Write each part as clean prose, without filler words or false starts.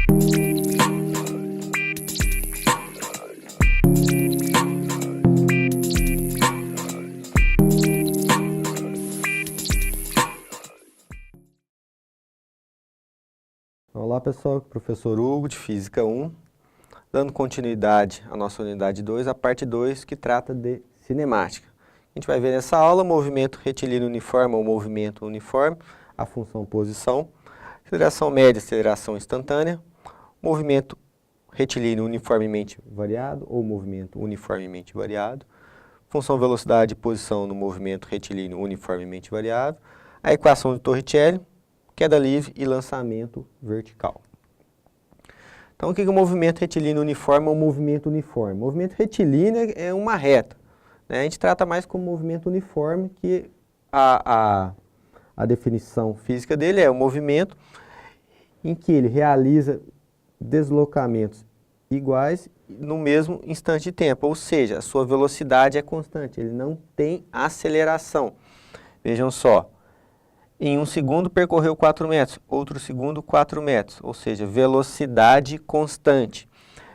Olá pessoal, professor Hugo de Física 1, dando continuidade à nossa unidade 2, a parte 2 que trata de cinemática. A gente vai ver nessa aula movimento retilíneo uniforme ou movimento uniforme, a função posição, aceleração média, aceleração instantânea, movimento retilíneo uniformemente variado ou movimento uniformemente variado, função velocidade e posição no movimento retilíneo uniformemente variado, a equação de Torricelli, queda livre e lançamento vertical. Então, o que é o movimento retilíneo uniforme ou movimento uniforme? O movimento retilíneo é uma reta, né? A gente trata mais como movimento uniforme, que a definição física dele é o movimento em que ele realiza deslocamentos iguais no mesmo instante de tempo, ou seja, a sua velocidade é constante, ele não tem aceleração. Vejam só. Em um segundo percorreu 4 metros, outro segundo 4 metros, ou seja, velocidade constante.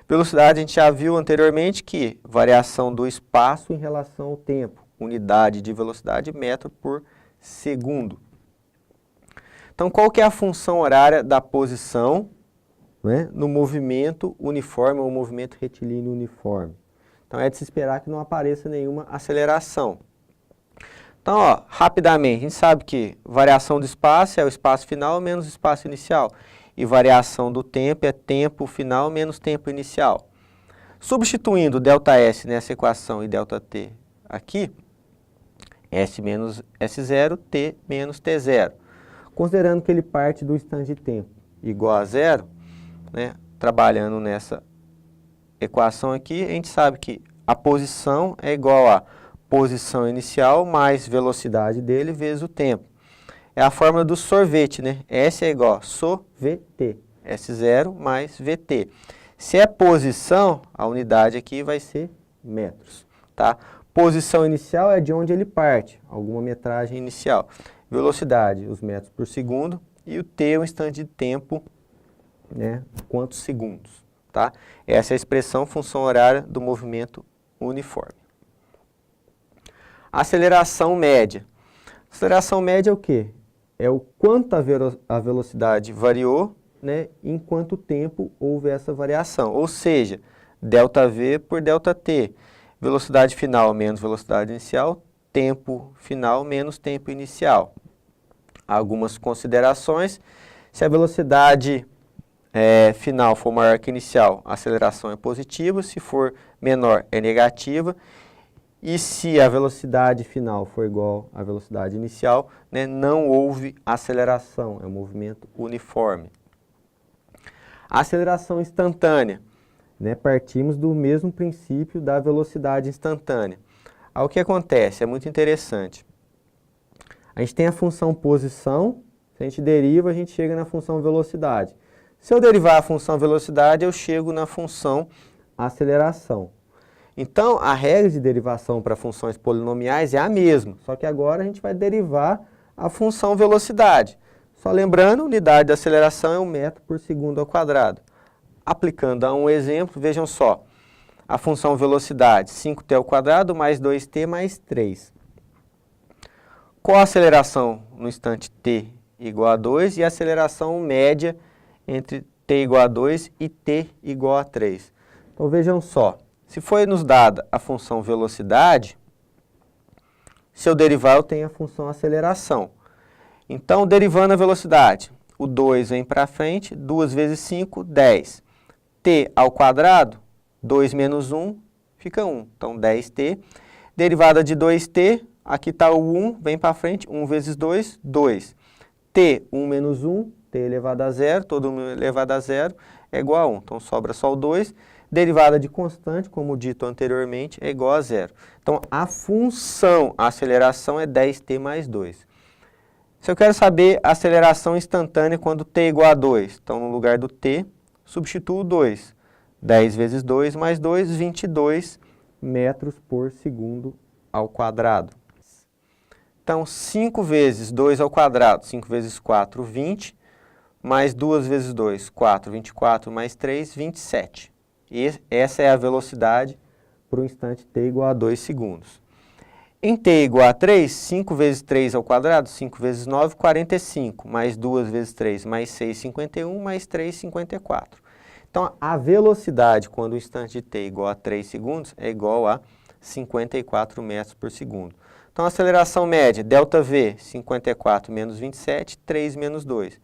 Velocidade a gente já viu anteriormente que variação do espaço em relação ao tempo, unidade de velocidade, metro por segundo. Então, qual que é a função horária da posição, né, no movimento uniforme ou movimento retilíneo uniforme? Então, é de se esperar que não apareça nenhuma aceleração. Então, ó, rapidamente, a gente sabe que variação do espaço é o espaço final menos o espaço inicial. E variação do tempo é tempo final menos tempo inicial. Substituindo ΔS nessa equação e ΔT aqui, S menos S0, T menos T0. Considerando que ele parte do instante de tempo igual a zero, né, trabalhando nessa equação aqui, a gente sabe que a posição é igual a posição inicial mais velocidade dele vezes o tempo. É a fórmula do sorvete, né? S é igual a SO/VT. S0 mais VT. Se é posição, a unidade aqui vai ser metros, tá? Posição inicial é de onde ele parte, alguma metragem inicial. Velocidade, os metros por segundo. E o T é o instante de tempo, né? Quantos segundos, tá? Essa é a expressão função horária do movimento uniforme. Aceleração média. Aceleração média é o quê? É o quanto a velocidade variou, né, em quanto tempo houve essa variação. Ou seja, ΔV por ΔT. Velocidade final menos velocidade inicial, tempo final menos tempo inicial. Algumas considerações. Se a velocidade final for maior que inicial, a aceleração é positiva. Se for menor, é negativa. E se a velocidade final for igual à velocidade inicial, né, não houve aceleração, é um movimento uniforme. Aceleração instantânea, né, partimos do mesmo princípio da velocidade instantânea. Aí, o que acontece? É muito interessante. A gente tem a função posição, se a gente deriva, a gente chega na função velocidade. Se eu derivar a função velocidade, eu chego na função aceleração. Então, a regra de derivação para funções polinomiais é a mesma, só que agora a gente vai derivar a função velocidade. Só lembrando, unidade de aceleração é 1 metro por segundo ao quadrado. Aplicando a um exemplo, vejam só, a função velocidade, 5t ao quadrado mais 2t mais 3. Qual a aceleração no instante t igual a 2 e a aceleração média entre t igual a 2 e t igual a 3? Então, vejam só. Se foi nos dada a função velocidade, se eu derivar, eu tenho a função aceleração. Então, derivando a velocidade, o 2 vem para frente, 2 vezes 5, 10. T ao quadrado, 2 menos 1, fica 1. Então, 10t. Derivada de 2t, aqui está o 1, vem para frente, 1 vezes 2, 2. T, 1 menos 1, t elevado a 0, todo 1 elevado a 0 é igual a 1. Então, sobra só o 2. Derivada de constante, como dito anteriormente, é igual a 0. Então, a função, a aceleração é 10t mais 2. Se eu quero saber a aceleração instantânea quando t é igual a 2, então, no lugar do t, substituo 2. 10 vezes 2 mais 2, 22 metros por segundo ao quadrado. Então, 5 vezes 2 ao quadrado, 5 vezes 4, 20. mais 2 vezes 2, 4. 24 mais 3, 27. E essa é a velocidade para o instante t igual a 2 segundos. Em t igual a 3, 5 vezes 3 ao quadrado, 5 vezes 9, 45. Mais 2 vezes 3, mais 6, 51, mais 3, 54. Então, a velocidade quando o instante de t é igual a 3 segundos é igual a 54 metros por segundo. Então, a aceleração média, ΔV, 54 menos 27, 3 menos 2.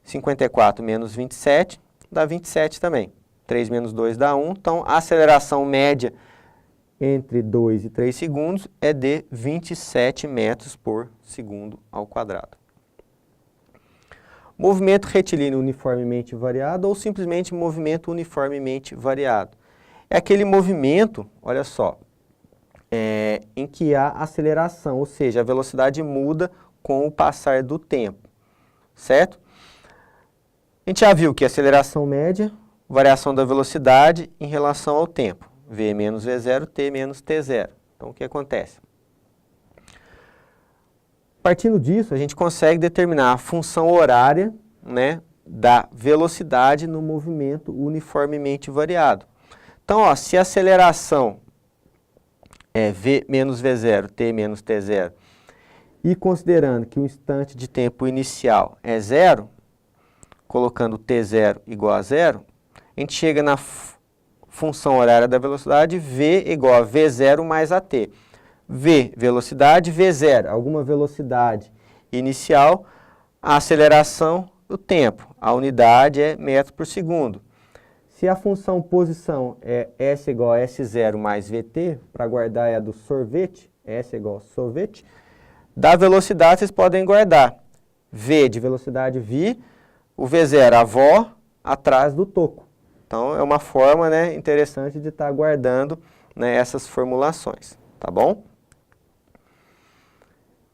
54 menos 27 dá 27 também. 3 menos 2 dá 1. Então, a aceleração média entre 2 e 3 segundos é de 27 metros por segundo ao quadrado. Movimento retilíneo uniformemente variado ou simplesmente movimento uniformemente variado. É aquele movimento, olha só, em que há aceleração, ou seja, a velocidade muda com o passar do tempo, certo? A gente já viu que aceleração média, variação da velocidade em relação ao tempo. V menos V0, T menos T0. Então, o que acontece? Partindo disso, a gente consegue determinar a função horária, né, da velocidade no movimento uniformemente variado. Então, ó, se a aceleração é V menos V0, T menos T0, e considerando que o instante de tempo inicial é 0, colocando T0 igual a 0, a gente chega na função horária da velocidade V igual a V0 mais AT. V, velocidade, V0, alguma velocidade inicial, a aceleração do tempo. A unidade é metro por segundo. Se a função posição é S igual a S0 mais VT, para guardar é a do sorvete, S igual a sorvete, da velocidade vocês podem guardar V de velocidade V, o V0, a avó, atrás do toco. Então, é uma forma, né, interessante de estar guardando, né, essas formulações, tá bom?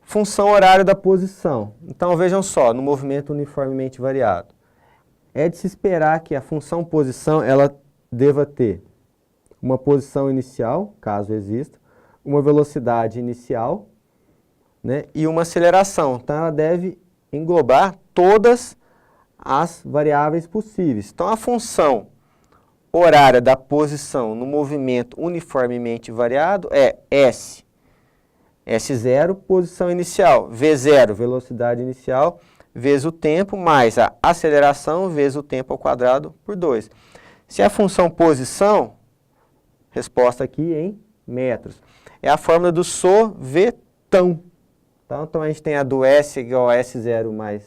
Função horária da posição. Então, vejam só, no movimento uniformemente variado. É de se esperar que a função posição, ela deva ter uma posição inicial, caso exista, uma velocidade inicial, né, e uma aceleração. Então, ela deve englobar todas as variáveis possíveis. Então, a função horária da posição no movimento uniformemente variado é S. S0, posição inicial, V0, velocidade inicial, vezes o tempo, mais a aceleração, vezes o tempo ao quadrado, por 2. Se a função posição, resposta aqui em metros, é a fórmula do sorvetão. Então, a gente tem a do S igual a S0 mais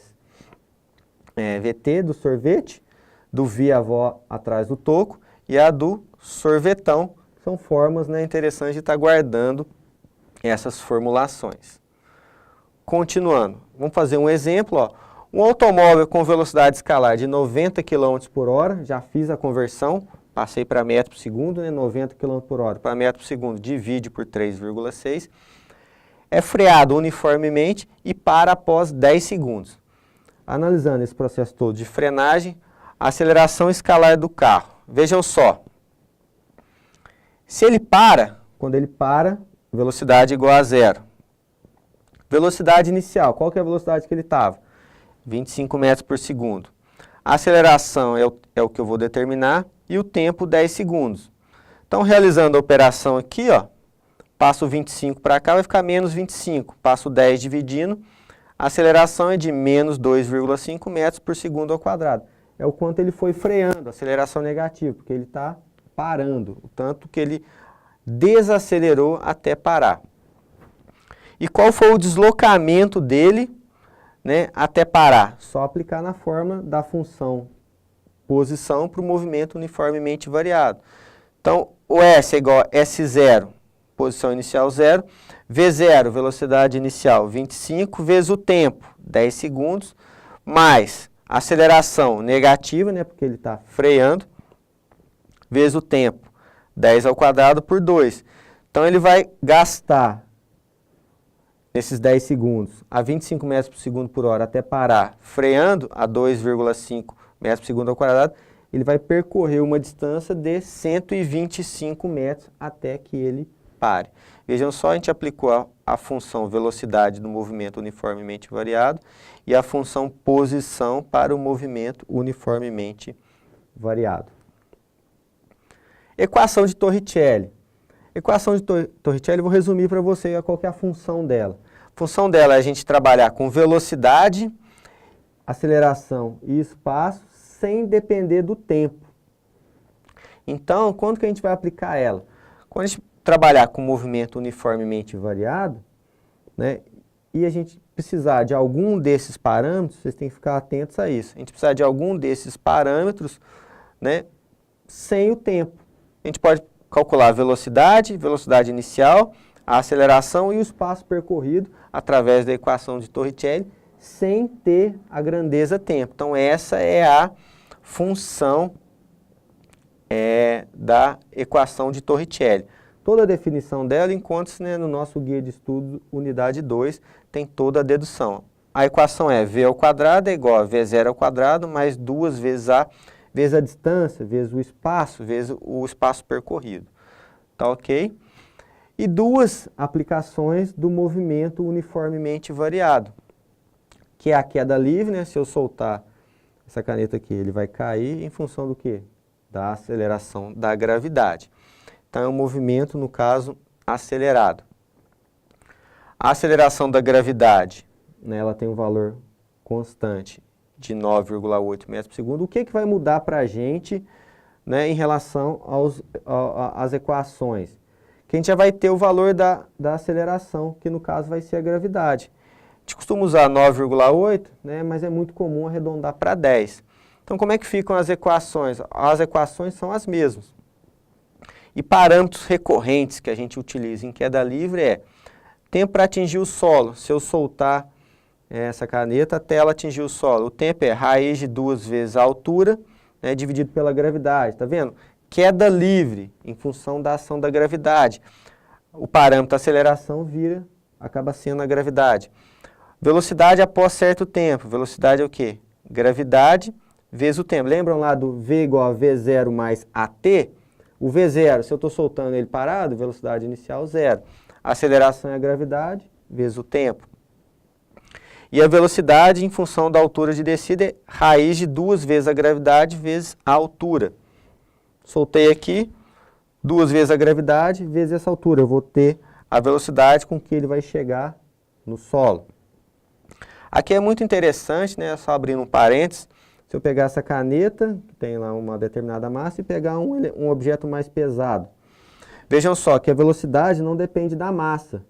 VT, do sorvete, do V avó atrás do toco, e a do sorvetão. São formas, né, interessantes de estar guardando essas formulações. Continuando, vamos fazer um exemplo. Ó. Um automóvel com velocidade escalar de 90 km por hora, já fiz a conversão, passei para metro por segundo, né, 90 km por hora para metro por segundo, divide por 3,6, é freado uniformemente e para após 10 segundos. Analisando esse processo todo de frenagem, a aceleração escalar do carro. Vejam só, se ele para, quando ele para, velocidade igual a 0. Velocidade inicial, qual que é a velocidade que ele estava? 25 metros por segundo. A aceleração é o que eu vou determinar e o tempo 10 segundos. Então, realizando a operação aqui, ó, passo o 25 para cá, vai ficar menos 25. Passo o 10 dividindo, a aceleração é de menos 2,5 metros por segundo ao quadrado. É o quanto ele foi freando, aceleração negativa, porque ele está parando, o tanto que ele desacelerou até parar. E qual foi o deslocamento dele, né, até parar? Só aplicar na forma da função posição para o movimento uniformemente variado. Então, o S é igual a S0, posição inicial 0, V0, velocidade inicial 25, vezes o tempo, 10 segundos, mais aceleração negativa, né, porque ele está freando, vezes o tempo, 10 ao quadrado por 2. Então, ele vai gastar, nesses 10 segundos, a 25 metros por segundo por hora até parar, freando a 2,5 metros por segundo ao quadrado, ele vai percorrer uma distância de 125 metros até que ele pare. Vejam só, a gente aplicou a função velocidade do movimento uniformemente variado e a função posição para o movimento uniformemente variado. Equação de Torricelli. Equação de Torricelli, eu vou resumir para você qual que é a função dela. A função dela é a gente trabalhar com velocidade, aceleração e espaço sem depender do tempo. Então, quando que a gente vai aplicar ela? Quando a gente trabalhar com movimento uniformemente variado, né, e a gente precisar de algum desses parâmetros, vocês têm que ficar atentos a isso. A gente precisar de algum desses parâmetros, né, sem o tempo. A gente pode calcular a velocidade, velocidade inicial, a aceleração e o espaço percorrido através da equação de Torricelli, sem ter a grandeza tempo. Então, essa é a função da equação de Torricelli. Toda a definição dela encontra-se, né, no nosso guia de estudo, unidade 2, tem toda a dedução. A equação é v ao quadrado é igual a v0 ao quadrado mais 2 vezes a distância, vezes o espaço percorrido. Tá ok? E duas aplicações do movimento uniformemente variado, que é a queda livre, né? Se eu soltar essa caneta aqui, ele vai cair em função do quê? Da aceleração da gravidade. Então, é um movimento, no caso, acelerado. A aceleração da gravidade, né, ela tem um valor constante de 9,8 metros por segundo. O que vai mudar para a gente, né, em relação às equações? Que a gente já vai ter o valor da aceleração, que no caso vai ser a gravidade. A gente costuma usar 9,8, né, mas é muito comum arredondar para 10. Então, como é que ficam as equações? As equações são as mesmas. E parâmetros recorrentes que a gente utiliza em queda livre é tempo para atingir o solo. Se eu soltar essa caneta até ela atingir o solo, o tempo é raiz de 2 vezes a altura, né, dividido pela gravidade. Tá vendo? Queda livre em função da ação da gravidade. O parâmetro aceleração acaba sendo a gravidade. Velocidade após certo tempo. Velocidade é o quê? Gravidade vezes o tempo. Lembram lá do V igual a V0 mais AT? O V0, se eu estou soltando ele parado, velocidade inicial 0. A aceleração é a gravidade vezes o tempo. E a velocidade em função da altura de descida é raiz de 2 vezes a gravidade vezes a altura. Soltei aqui, 2 vezes a gravidade vezes essa altura. Eu vou ter a velocidade com que ele vai chegar no solo. Aqui é muito interessante, né, só abrindo um parênteses, se eu pegar essa caneta, que tem lá uma determinada massa, e pegar um objeto mais pesado. Vejam só que a velocidade não depende da massa.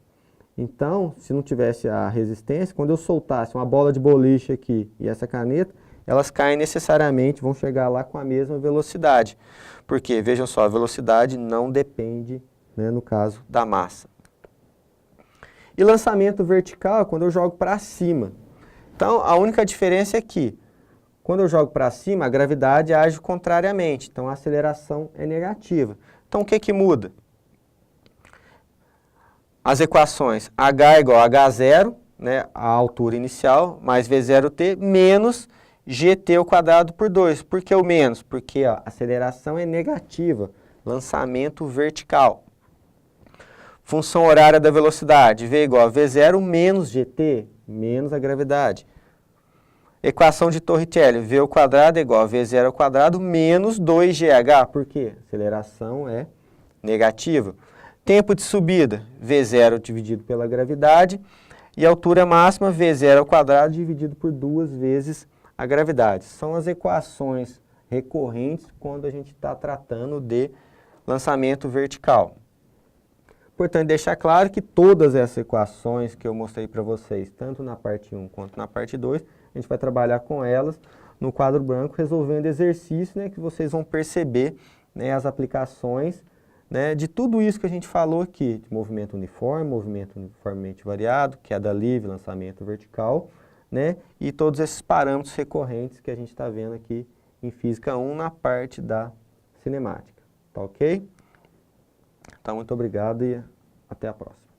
Então, se não tivesse a resistência, quando eu soltasse uma bola de boliche aqui e essa caneta, elas caem necessariamente, vão chegar lá com a mesma velocidade. Porque, vejam só, a velocidade não depende, né, no caso, da massa. E lançamento vertical é quando eu jogo para cima. Então, a única diferença é que, quando eu jogo para cima, a gravidade age contrariamente. Então, a aceleração é negativa. Então, o que muda? As equações h é igual a h0, né, a altura inicial, mais v0t, menos gt ao quadrado por 2. Por que o menos? Porque a aceleração é negativa, lançamento vertical. Função horária da velocidade, v igual a v0 menos gt, menos a gravidade. Equação de Torricelli, v ao quadrado é igual a v0 ao quadrado menos 2gh. Por quê? A aceleração é negativa. Tempo de subida, v0 dividido pela gravidade. E altura máxima, v0 ao quadrado dividido por 2 vezes a gravidade. São as equações recorrentes quando a gente está tratando de lançamento vertical. Importante deixar claro que todas essas equações que eu mostrei para vocês, tanto na parte 1 quanto na parte 2, a gente vai trabalhar com elas no quadro branco, resolvendo exercícios, né, que vocês vão perceber, né, as aplicações, né, de tudo isso que a gente falou aqui, de movimento uniforme, movimento uniformemente variado, queda livre, lançamento vertical, né, e todos esses parâmetros recorrentes que a gente está vendo aqui em Física 1 na parte da cinemática. Tá ok? Então, muito obrigado e até a próxima.